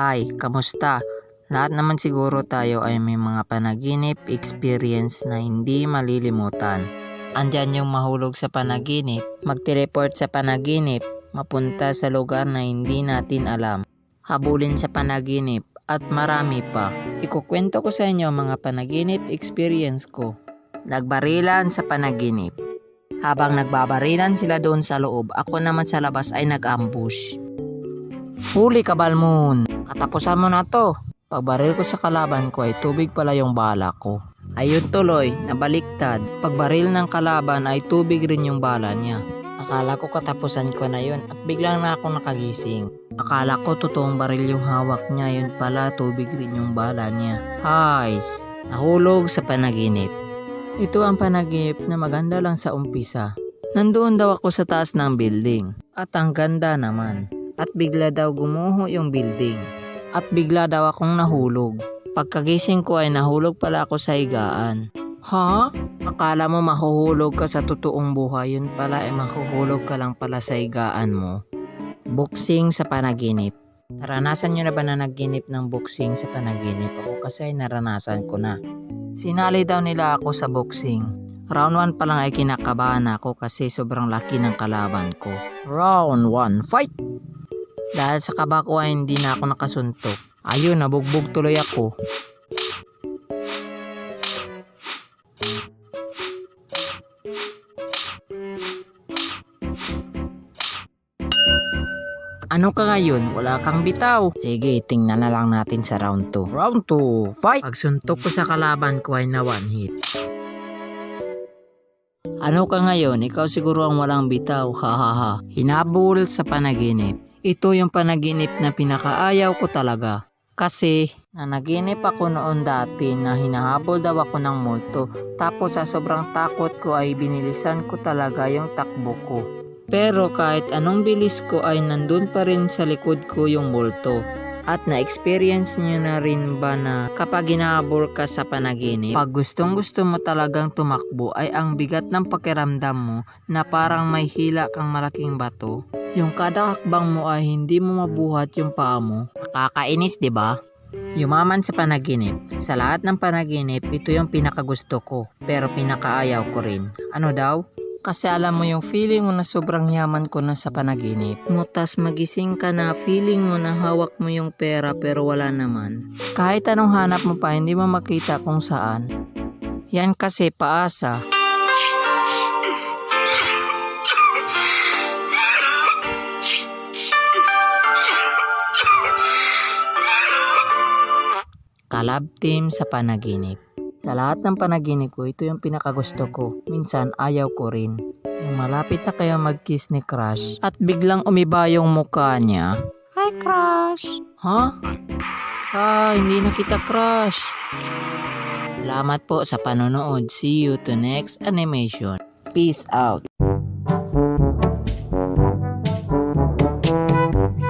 Ay, kamusta? Lahat naman siguro tayo ay may mga panaginip experience na hindi malilimutan. Andyan yung mahulog sa panaginip, magte-report sa panaginip, mapunta sa lugar na hindi natin alam, habulin sa panaginip, at marami pa. Ikukwento ko sa inyo mga panaginip experience ko. Nagbarilan sa panaginip. Habang nagbabarilan sila doon sa loob, ako naman sa labas ay nag-ambush. Huli ka, Balmoon! Katapusan mo na to. Pagbaril ko sa kalaban ko ay tubig pala yung bala ko. Ayun tuloy, nabaliktad. Pagbaril ng kalaban ay tubig rin yung bala niya. Akala ko katapusan ko na yun at biglang na ako nakagising. Akala ko totoong baril yung hawak niya, yun pala tubig rin yung bala niya. Hays! Nahulog sa panaginip. Ito ang panaginip na maganda lang sa umpisa. Nandoon daw ako sa taas ng building at ang ganda naman. At bigla daw gumuho yung building. At bigla daw akong nahulog. Pagkagising ko ay nahulog pala ako sa higaan. Ha? Akala mo mahuhulog ka sa totoong buhay, yun pala ay mahuhulog ka lang pala sa higaan mo. Boxing sa panaginip. Naranasan nyo na ba na nagginip ng boxing sa panaginip? Ako kasi naranasan ko na. Sinali daw nila ako sa boxing. Round 1 pa lang ay kinakabahan ako kasi sobrang laki ng kalaban ko. Round 1, fight! Dahil sa kaba ko ay hindi na ako nakasuntok. Ayun, nabugbog tuloy ako. Ano ka ngayon? Wala kang bitaw. Sige, tingnan na lang natin sa round 2. Round 2, fight! Pagsuntok ko sa kalaban ko ay na one hit. Ano ka ngayon? Ikaw siguro ang walang bitaw. Hahaha. Hinabol sa panaginip. Ito yung panaginip na pinakaayaw ko talaga. Kasi nanaginip ako noon dati na hinahabol daw ako ng multo. Tapos sa sobrang takot ko ay binilisan ko talaga yung takbo ko. Pero kahit anong bilis ko ay nandun pa rin sa likod ko yung multo. At na-experience nyo na rin ba na kapag hinahabol ka sa panaginip, pag gustong gusto mo talagang tumakbo ay ang bigat ng pakiramdam mo na parang may hila kang malaking bato. Yung kada hakbang mo ay hindi mo mabuhat yung paa mo. Nakakainis, di ba? Yumaman sa panaginip. Sa lahat ng panaginip, ito yung pinakagusto ko. Pero pinakaayaw ko rin. Ano daw? Kasi alam mo yung feeling mo na sobrang yaman ko na sa panaginip. Mutas magising ka na feeling mo na hawak mo yung pera pero wala naman. Kahit anong hanap mo pa, hindi mo makita kung saan. Yan kasi paasa. Kalab team sa panaginip. Sa lahat ng panaginip ko, ito yung pinakagusto ko. Minsan, ayaw ko rin. Yung malapit na kayo mag-kiss ni Crush at biglang umiba yung mukha niya. Hi, Crush! Ha? Hindi na kita Crush. Salamat po sa panonood. See you to next animation. Peace out.